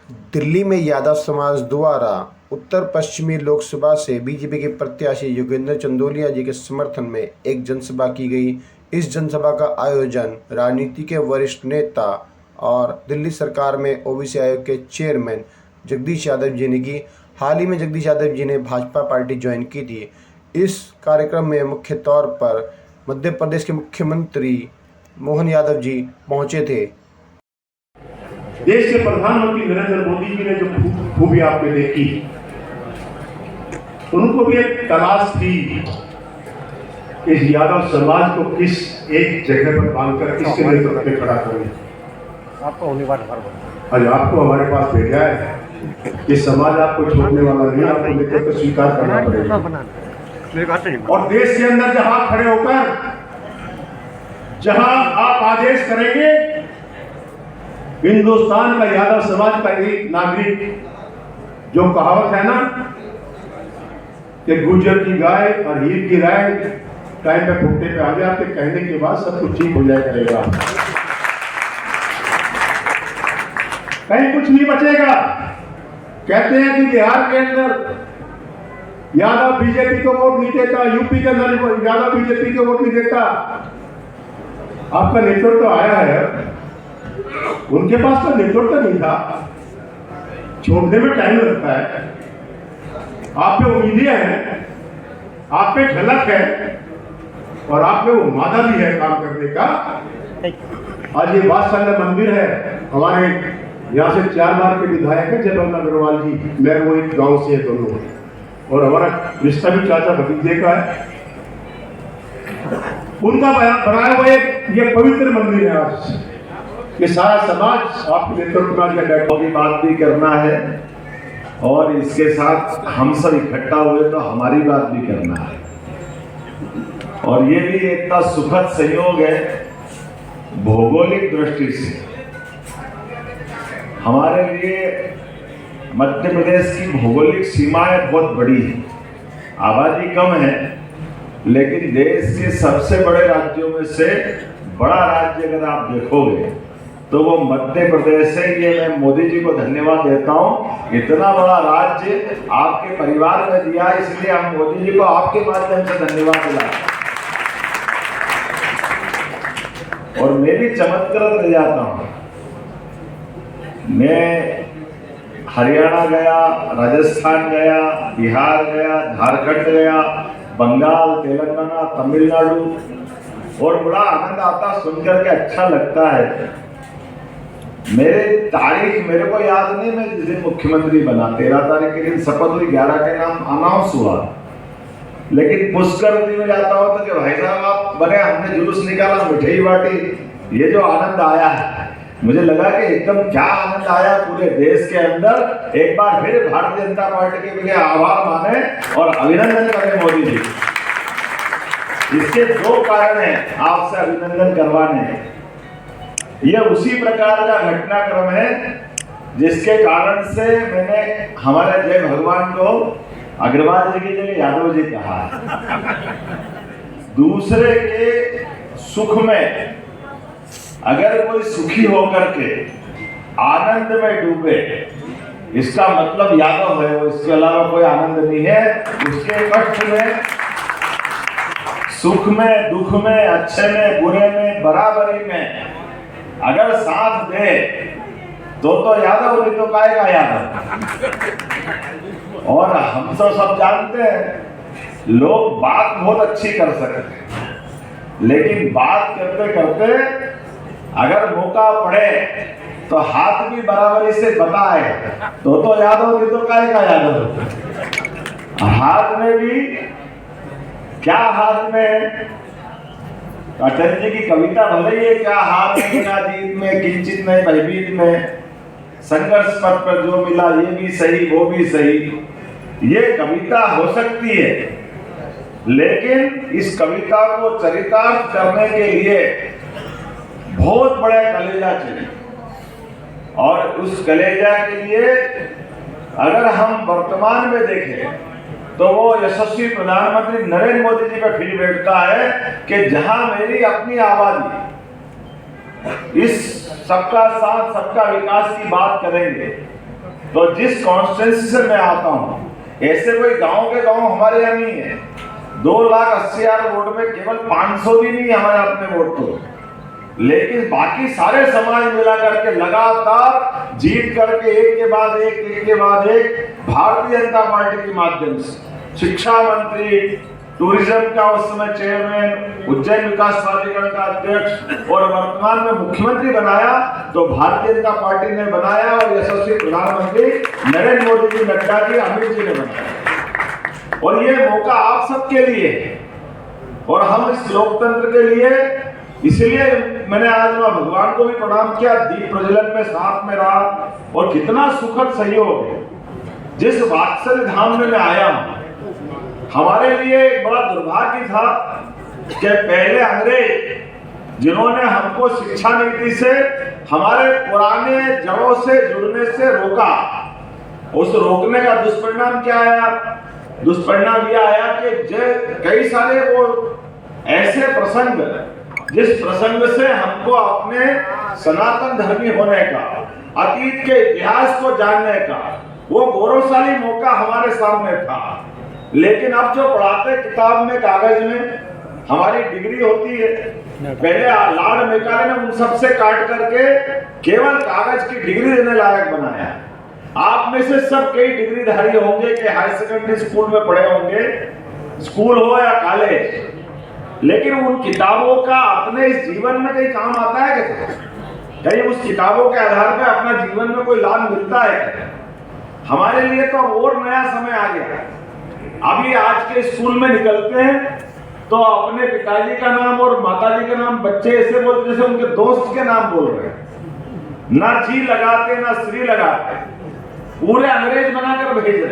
दिल्ली में यादव समाज द्वारा उत्तर पश्चिमी लोकसभा से बीजेपी के प्रत्याशी योगेंद्र चंदोलिया जी के समर्थन में एक जनसभा की गई। इस जनसभा का आयोजन राजनीति के वरिष्ठ नेता और दिल्ली सरकार में ओबीसी आयोग के चेयरमैन जगदीश यादव जी ने की। हाल ही में जगदीश यादव जी ने भाजपा पार्टी ज्वाइन की थी। इस कार्यक्रम में मुख्य तौर पर मध्य प्रदेश के मुख्यमंत्री मोहन यादव जी पहुंचे थे। देश के प्रधानमंत्री नरेंद्र मोदी जी ने जो खूबी आपने देखी, उनको भी एक तलाश थी कि यादव समाज को किस एक जगह पर बांधकर किसके नेतृत्व में खड़ा करें। आज आपको हमारे पास भेजा है कि समाज आपको छोड़ने वाला नहीं, आपको नेतृत्व स्वीकार करना पड़ेगा। और देश के अंदर जहां खड़े होकर जहां आप आदेश करेंगे, हिंदुस्तान का यादव समाज का एक नागरिक, जो कहावत है ना कि गुजर की गाय और हीर की राय टाइम पे फुटने पे आ गया, आपके कहने के बाद सब कुछ ठीक हो जाया करेगा, कहीं कुछ नहीं बचेगा। कहते हैं कि बिहार के अंदर यादव बीजेपी को वोट नहीं देता, यूपी के अंदर यादव बीजेपी को वोट नहीं देता। आपका नेतृत्व तो आया है, उनके पास तो नेतृत्व नहीं था, छोड़ने में टाइम लगता है। आप पे उम्मीदें हैं, आप पे झलक है और आप पे वो मादा भी है काम करने का। आज ये बादशाह मंदिर है, हमारे यहाँ से 4 बार के विधायक है जयबंद अग्रवाल जी, मैं वो एक गांव से है दोनों, और हमारा रिश्ता भी चाचा भतीजे का है। उनका बनाया हुआ ये पवित्र मंदिर है। आज ये सारा समाज आपके नेतृत्व में बैठने की बात भी करना है, और इसके साथ हम सब इकट्ठा हुए तो हमारी बात भी करना है। और ये भी इतना सुखद संयोग है भौगोलिक दृष्टि से। हमारे लिए मध्य प्रदेश की भौगोलिक सीमाएं बहुत बड़ी है, आबादी कम है, लेकिन देश के सबसे बड़े राज्यों में से बड़ा राज्य अगर आप देखोगे तो वो मध्य प्रदेश है। ये मैं मोदी जी को धन्यवाद देता हूँ, इतना बड़ा राज्य आपके परिवार में दिया, इसलिए हम मोदी जी को आपके माध्यम से धन्यवाद दिलाते। और मैं भी चमत्कृत रह जाता हूँ। मैं हरियाणा गया, राजस्थान गया, बिहार गया, झारखंड गया, बंगाल, तेलंगाना, तमिलनाडु, और बड़ा आनंद आता सुनकर के, अच्छा लगता है। मेरे तारीख मेरे को याद नहीं, मैं जिस दिन मुख्यमंत्री बना 13 तारीख के दिन शपथ हुई, 11 के नाम अनाउंस हुआ, लेकिन पुष्कर नदी में जाता हो तो कि भाई साहब आप बने, हमने जुलूस निकाला, मिठाई बांटी, ये जो आनंद आया है, मुझे लगा कि एकदम क्या आनंद आया पूरे देश के अंदर। एक बार फिर भारतीय जनता पार्टी के लिए आभार माने और अभिनंदन करें मोदी जी। इसके 2 कारण हैं आपसे अभिनंदन करवाने। यह उसी प्रकार का घटनाक्रम है जिसके कारण से मैंने हमारे जय भगवान को अग्रवाल जी की जगह यादव जी कहा है। दूसरे के सुख में अगर कोई सुखी होकर के आनंद में डूबे, इसका मतलब यादव है, वो इसके अलावा कोई आनंद नहीं है। उसके कष्ट में, सुख में, दुख में, अच्छे में, बुरे में, बराबरी में अगर साथ दे तो यादव, नहीं तो काय का यादव। और हम तो सब जानते हैं लोग बात बहुत अच्छी कर सकते हैं, लेकिन बात करते करते अगर मौका पड़े तो हाथ भी बराबरी से बताए तो यादव, नहीं तो काय का यादव। हाथ में भी क्या, हाथ में अटल जी की कविता भले ही क्या, हाथ में बिना जीत में किंचित नहीं भयभीत में, संघर्ष पथ पर जो मिला ये भी सही वो भी सही, ये कविता हो सकती है, लेकिन इस कविता को चरितार्थ करने के लिए बहुत बड़ा कलेजा चाहिए। और उस कलेजा के लिए अगर हम वर्तमान में देखें तो वो यशस्वी प्रधानमंत्री नरेंद्र मोदी जी का फिर बैठता है कि जहां मेरी अपनी आबादी इस सबका साथ सबका विकास की बात करेंगे तो जिस कॉन्स्टिट्यूंसी से मैं आता हूँ, ऐसे कोई गांव के गांव हमारे यहाँ नहीं है। 2,80,000 वोट में केवल 500 भी नहीं हमारे अपने वोट को, लेकिन बाकी सारे समाज मिला करके लगातार जीत करके एक के बाद एक भारतीय जनता पार्टी के माध्यम से शिक्षा मंत्री, टूरिज्म का उस समय चेयरमैन, उज्जैन विकास प्राधिकरण का अध्यक्ष और वर्तमान में मुख्यमंत्री बनाया तो भारतीय जनता पार्टी ने बनाया और यशस्वी प्रधानमंत्री नरेंद्र मोदी जी, नड्डा जी, अमित जी ने बनाया। और ये मौका आप सबके लिए है और हम इस लोकतंत्र के लिए, इसलिए मैंने आज भगवान को भी प्रणाम किया, दीप प्रज्वलन में साथ में रहा और कितना सुखद सहयोग है। जिस वात्सल्य धाम में मैं आया हूं, हमारे लिए एक बड़ा दुर्भाग्य था कि पहले अंग्रेज जिन्होंने हमको शिक्षा नीति से हमारे पुराने जड़ों से जुड़ने से रोका, उस रोकने का दुष्परिणाम क्या आया? दुष्परिणाम यह आया कि कई सारे वो ऐसे प्रसंग, जिस प्रसंग से हमको अपने सनातन धर्मी होने का, अतीत के इतिहास को जानने का वो गौरवशाली मौका हमारे सामने था। लेकिन अब जो पढ़ाते किताब में, कागज में हमारी डिग्री होती है, पहले लॉर्ड मैकाले ने उन सब से काट करके केवल कागज की डिग्री देने लायक बनाया। आप में से सब कई डिग्रीधारी होंगे कि हाई सेकेंडरी स्कूल में पढ़े होंगे, स्कूल हो या कॉलेज, लेकिन उन किताबों का अपने इस जीवन में कहीं काम आता है क्या? कहीं उस किताबों के आधार पर अपना जीवन में कोई लाभ मिलता है क्या? हमारे लिए तो और नया समय आ गया। अभी आज के स्कूल में निकलते हैं तो अपने पिताजी का नाम और माताजी का नाम बच्चे ऐसे बोलते जैसे उनके दोस्त के नाम बोल रहे हैं, ना जी लगाते ना श्री लगाते, पूरे अंग्रेज बनाकर भेज रहे।